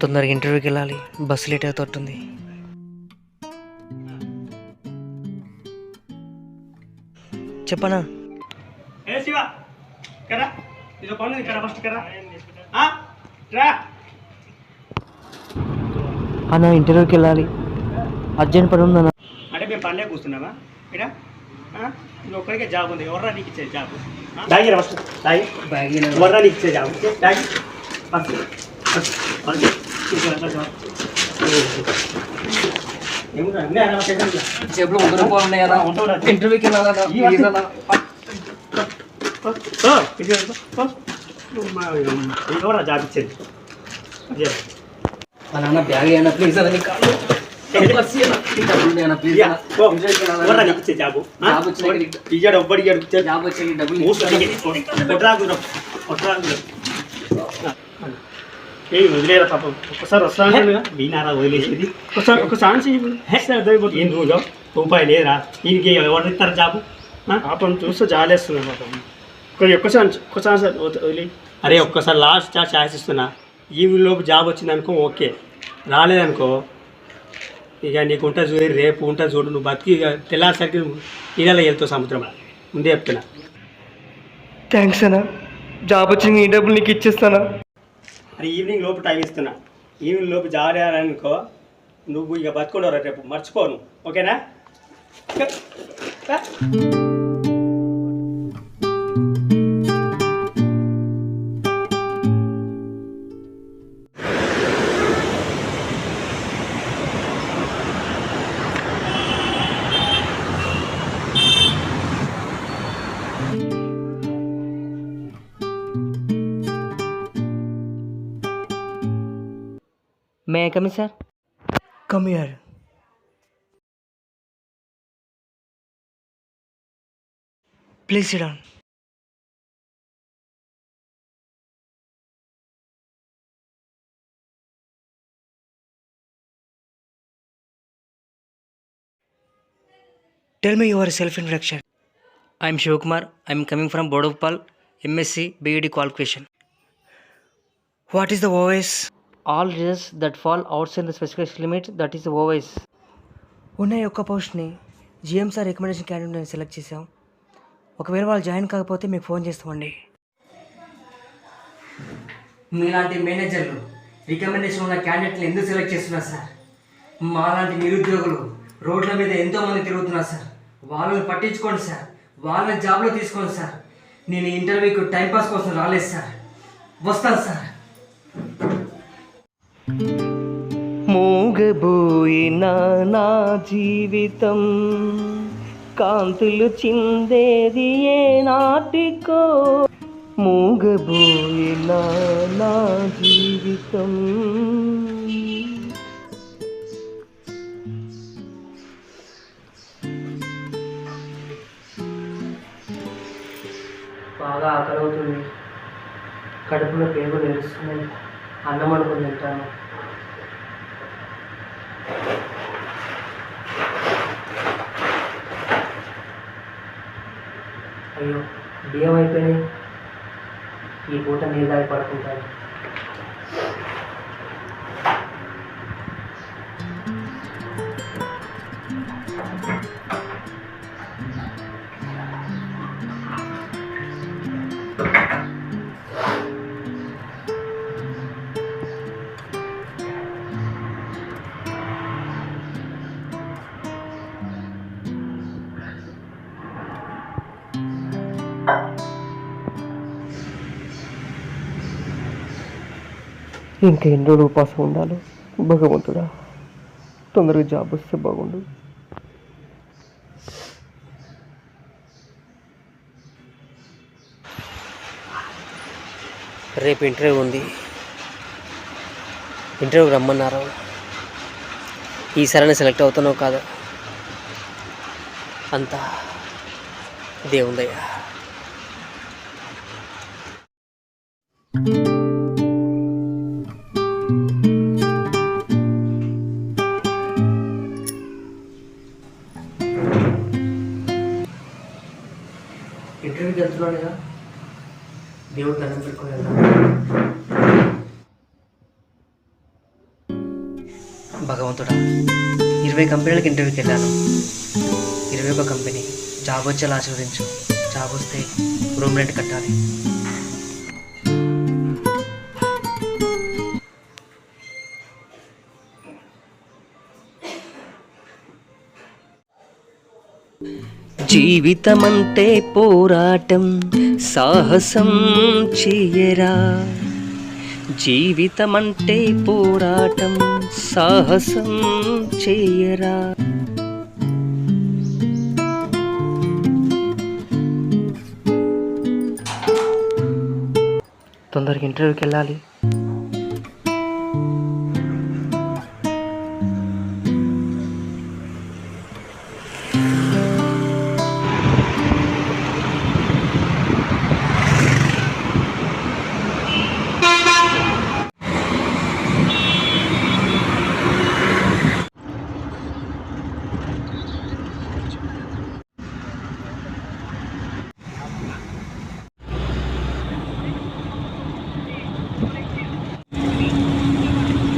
తొందరగా ఇంటర్వ్యూకి వెళ్ళాలి, బస్సు లేట్ అవుతుంది. చెప్పనా? అన్న ఇంటర్వ్యూకి వెళ్ళాలి, అర్జెంట్ పని ఉందన్న. అంటే మేము పండే కూర్చున్నామా ఇక్కడ? నువ్వు ఒక్కడికే జాబ్ ఉంది, ఎవర్రా నీకు ఇచ్చే జాబ్? దాగిరా ఫస్ట్, ఎవర్రా నీకు ఇచ్చే జాబ్? జేబులో 100 రూపాయలు ఉన్నాయి కదా, ఇంటర్వ్యూకి వెళ్ళాలన్నా. ఎవరా జాబ్ ఇచ్చేది? మా నాన్న బ్యాగ్ అయినా ప్లీజ్ అన్న, వదిలేరా పాపం, ఒక్కసారి వస్తాను వీనారా వదిలేసేది. ఒక ఛాన్స్ ఏం రోజు రూపాయి లేదురా, దీనికి ఎవరు ఇస్తారు జాబు? పాపం చూస్తే జాలేస్తుంది పాపం. ఒక్క ఛాన్స్ వదిలే. అరే ఒక్కసారి లాస్ట్ ఛాన్స్ ఇస్తున్నా, ఈ లోపు జాబ్ వచ్చిందనుకో ఓకే, రాలేదనుకో ఇక నీకు ఉంటుంది చూడు, రేపు ఉంటుంది చూడు, నువ్వు బతికి ఇక తెల్లారిసరికి నీళ్ళలో వెళ్తావు సముద్రం, ముందే చెప్తున్నా. థ్యాంక్స్ అన్న, జాబ్ వచ్చింది, ఈ డబ్బులు నీకు ఇచ్చేస్తానా? అరే ఈవినింగ్ లోపు టైం ఇస్తున్నా, ఈవినింగ్ లోపు జాబ్ అనుకో నువ్వు ఇక బతుకుండవు రేపు, మర్చిపోను, ఓకేనా? May I come in, sir? Come here. Please sit down. Tell me your self-introduction. I am Shivkumar. I am coming from Bodopal, MSc, BEd qualification. What is the OS? All results that fall outside the specification limit, that is the OS. ఉన్న ఒక్క పోస్ట్ని GM sir recommendation candidate select చేసాం. ఒకవేళ వాళ్ళు join కాకపోతే మీకు phone చేస్తామండి. మీలాంటి మేనేజర్లు రికమెండేషన్ ఉన్న క్యాండిడేట్ని ఎందుకు సెలెక్ట్ చేస్తున్నారు సార్? మాలాంటి నిరుద్యోగులు రోడ్ల మీద ఎంతోమంది తిరుగుతున్నారు సార్, వాళ్ళని పట్టించుకోండి సార్, వాళ్ళని జాబ్లో తీసుకోండి సార్. నేను ఇంటర్వ్యూకి టైంపాస్ కోసం రాలేదు సార్, వస్తాను సార్. మూగబోయిన నా జీవితం కాంతులు చిందేది ఏ నాటికో, మూగబోయిన నా జీవితం. బాగా ఆకలి అవుతుంది, కడుపులో పేగులు ఏడుస్తున్నాయి, అన్నం అనుకుని తింటాను. అయ్యో బియ్యం అయిపోయినాయి, ఈ పూట నీళ్ళు దాగి పడుకుంటాను. ఇంకా ఎన్ని రోజులు ఉపాసం ఉండాలి భగవంతుడా, తొందరగా జాబ్ వస్తే బాగుండు. రేపు ఇంటర్వ్యూ ఉంది, ఇంటర్వ్యూకి రమ్మన్నారు. ఈసారి సెలెక్ట్ అవుతానో కాదు, అంతా దేవుందయ్యా. ఇంటర్వ్యూకి వెళ్తున్నాను కదా, దేవుడు దండం పెట్టుకొని వెళ్తాను. భగవంతుడా, 20 కంపెనీలకు ఇంటర్వ్యూకి వెళ్ళాను. 21 కంపెనీ జాబ్ వచ్చేలా ఆశీర్వదించు. జాబ్ వస్తే రూమ్ రెంట్ కట్టాలి. జీవితమంటే పోరాటం, సాహసం చేయరా. జీవితమంటే పోరాటం, సాహసం చేయరా. తొందరగా ఇంటర్వ్యూకి వెళ్ళాలి.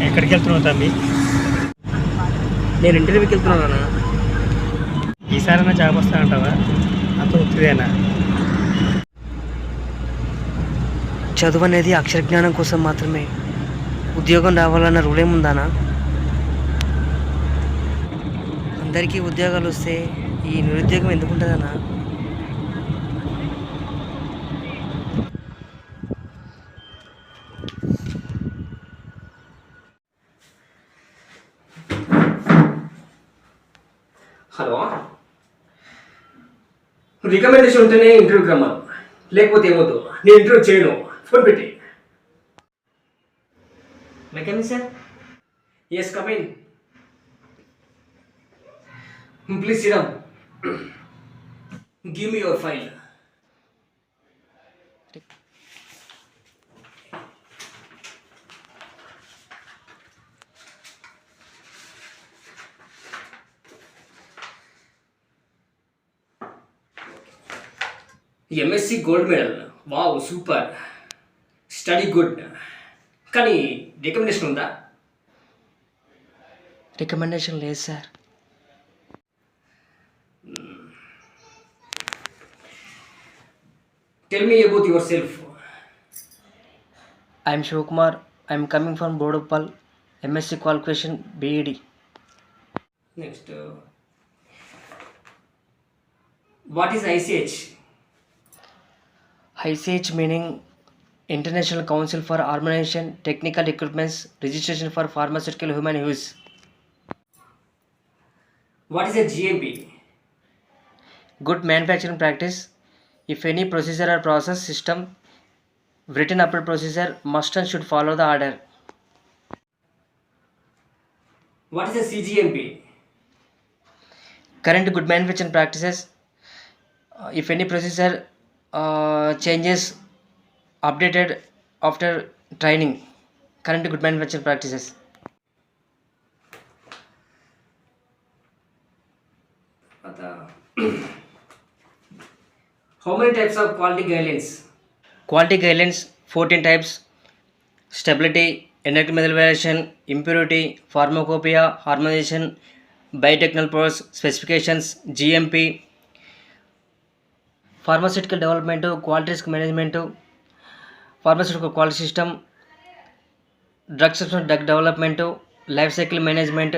ఎక్కడికి వెళ్తున్నావు తమ్మి? నేను ఇంటర్వ్యూకి వెళ్తున్నాను. ఈసారైనా జాబ్ వస్తా అంటావా? అంత ఒత్తిదేనా? చదువు అనేది అక్షర జ్ఞానం కోసం మాత్రమే. ఉద్యోగం రావాలన్న రూల్ ఏముందానా? అందరికీ ఉద్యోగాలు వస్తే ఈ నిరుద్యోగం ఎందుకు ఉంటుందన్నా? హలో, రికమెండేషన్ ఉంటేనే ఇంటర్వ్యూకి రమ్మను, లేకపోతే ఏమవుతు నేను ఇంటర్వ్యూ చేయను. ఫోన్ పెట్టి. Mechanic sir. Yes, come in. Please sit down. Give me your file. MSc gold medal. Wow, super, study good. కానీ రికమెండేషన్ ఉందా? రికమెండేషన్ లేదు sir. Tell me about yourself. I'm Shivakumar. I'm coming from Boduppal. MSc qualification BEd. Next, what is ICH? ICH meaning International Council for Harmonization Technical Equipments Registration for Pharmaceutical Human Use. What is a GMP? Good manufacturing practice. If any procedure or process system written up procedure must and should follow the order. What is a CGMP? Current good manufacturing practices. If any procedure changes updated after training. Current good manufacturing practices. How many types of quality guidelines? Quality guidelines 14 types. Stability, energy evaluation, impurity, pharmacopoeia, harmonization, biotechnical process specifications, GMP, pharmaceutical development, quality risk management, pharmaceutical quality system, drug substance drug development, life cycle management,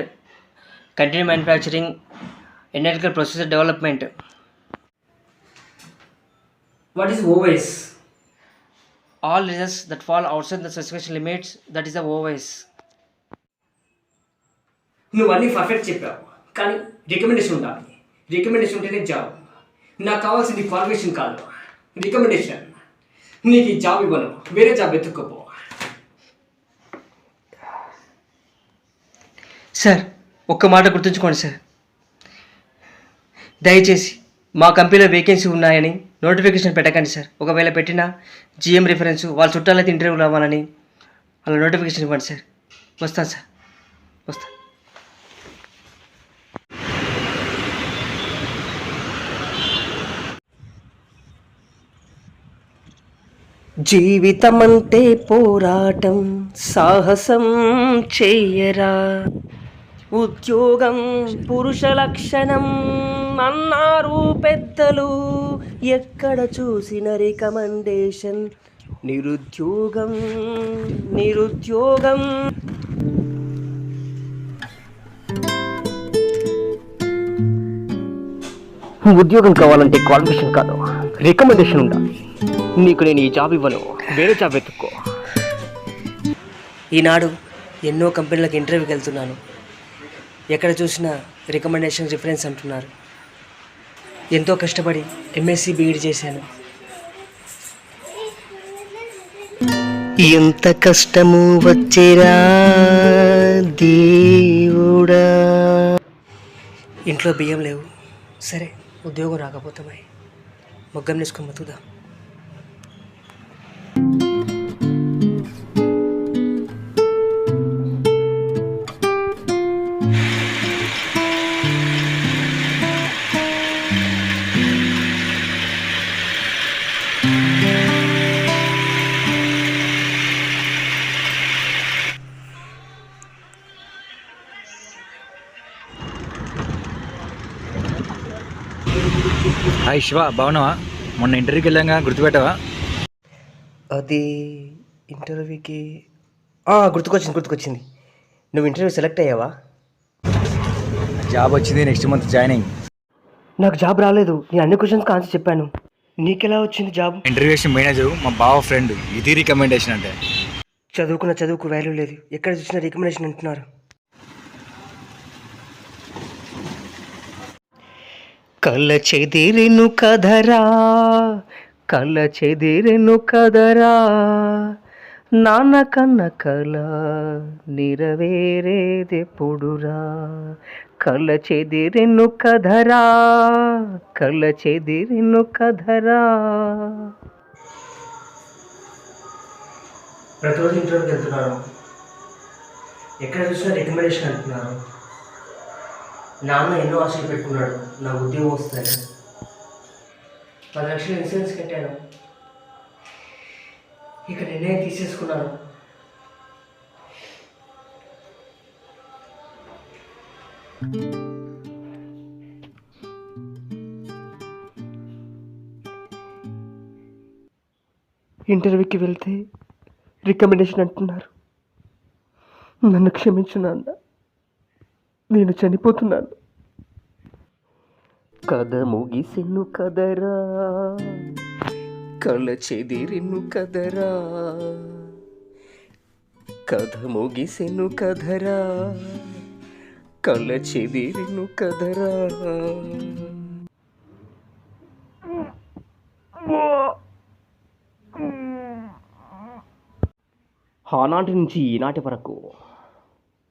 continuous manufacturing, analytical process development. What is OS? All results that fall outside the specification limits, that is the OS. నువ్వు అన్నీ perfect చెప్పావు, కానీ recommendation ఉండాలి. Recommendation ఉంటేనే job. నాకు కావాల్సింది qualification కాదు, recommendation. నీకు ఈ జాబ్ ఇవ్వను, వేరే జాబ్ ఎత్తుక్కోపో. సార్ ఒక్క మాట గుర్తుంచుకోండి సార్, దయచేసి మా కంపెనీలో వేకెన్సీ ఉన్నాయని నోటిఫికేషన్ పెట్టకండి సార్. ఒకవేళ పెట్టినా జిఎం రిఫరెన్స్ వాళ్ళ చుట్టాలైతే ఇంటర్వ్యూలు అవ్వాలని అలా నోటిఫికేషన్ ఇవ్వండి సార్. వస్తాను సార్, వస్తాను. జీవితమంటే పోరాటం, సాహసం చెయ్యరా, ఉద్యోగం పురుష లక్షణం అన్నారు పెద్దలు, ఎక్కడ చూసిన రికమెండేషన్ నిరుద్యోగం నిరుద్యోగం. ఉద్యోగం కావాలంటే క్వాలిఫికేషన్ కాదు, రికమెండేషన్ ఉండాలి. నీకు నేను ఈ జాబ్ ఇవ్వను, వేరే జాబ్ వెతుక్కో. ఈనాడు ఎన్నో కంపెనీలకు ఇంటర్వ్యూకి వెళ్తున్నాను, ఎక్కడ చూసినా రికమెండేషన్ రిఫరెన్స్ అంటున్నారు. ఎంతో కష్టపడి ఎంఎస్సి బీఈడి చేశాను. ఎంత కష్టము వచ్చేరా దేవుడా. ఇంట్లో బియ్యం లేవు, సరే ఉద్యోగం రాకపోతామై మొగ్గం వేసుకొని బతుకుదాం. హాయ్ శివ, బాగున్నావా? మొన్న ఇంటర్వ్యూకి వెళ్ళాగా, గుర్తుపెట్టావా? అది ఇంటర్వ్యూకి గుర్తుకొచ్చింది. నువ్వు ఇంటర్వ్యూ సెలెక్ట్ అయ్యావా? జాబ్ వచ్చింది, నెక్స్ట్ మంత్ జాయినింగ్. నాకు జాబ్ రాలేదు, నేను అన్ని క్వశ్చన్స్కి ఆన్సర్ చెప్పాను. నీకెలా వచ్చింది జాబ్? ఇంటర్వ్యూ చేసిన మేనేజర్ మా బావ ఫ్రెండ్, ఇది రికమెండేషన్ అంటే. చదువుకు వాల్యూ లేదు, ఎక్కడ చూసినా రికమెండేషన్ అంటున్నారు. కళ్ళ చెదిరెను కదరా నాన్న కన్న కళ నిరవేరేదెప్పుడురా. కళ్ళ చెదిరెను కదరా ప్రతిరోజు ఇంటర్వ్యూకి వెళ్తున్నారు, ఎక్కడ చూసినా రికమెండేషన్ అంటున్నారు. నాన్న ఎన్నో ఆశలు పెట్టుకున్నాడు నా ఉద్యోగం వస్తుంది. 10 లక్షలు ఇన్సూరెన్స్ కట్టాను, ఇక నిర్ణయం తీసేసుకున్నాను. ఇంటర్వ్యూకి వెళ్తే రికమెండేషన్ అంటున్నారు. నన్ను క్షమించు నాన్న, నేను చనిపోతున్నాను. కథ ముగిసెను కదరా, కళ్ళ చెదిరెను కదరా, కథ ముగిసెను కదరా, కళ్ళ చెదిరెను కదరా. ఆనాటి నుంచి ఈనాటి వరకు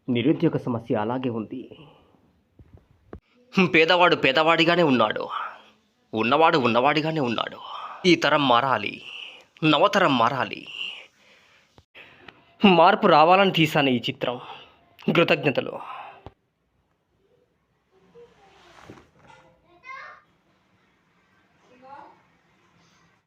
నిరుద్యోగ సమస్య అలాగే ఉంది. పేదవాడు పేదవాడిగానే ఉన్నాడు, ఉన్నవాడు ఉన్నవాడిగానే ఉన్నాడు. ఈ తరం మారాలి, నవతరం మారాలి. మార్పు రావాలని తీశాను ఈ చిత్రం. కృతజ్ఞతలు.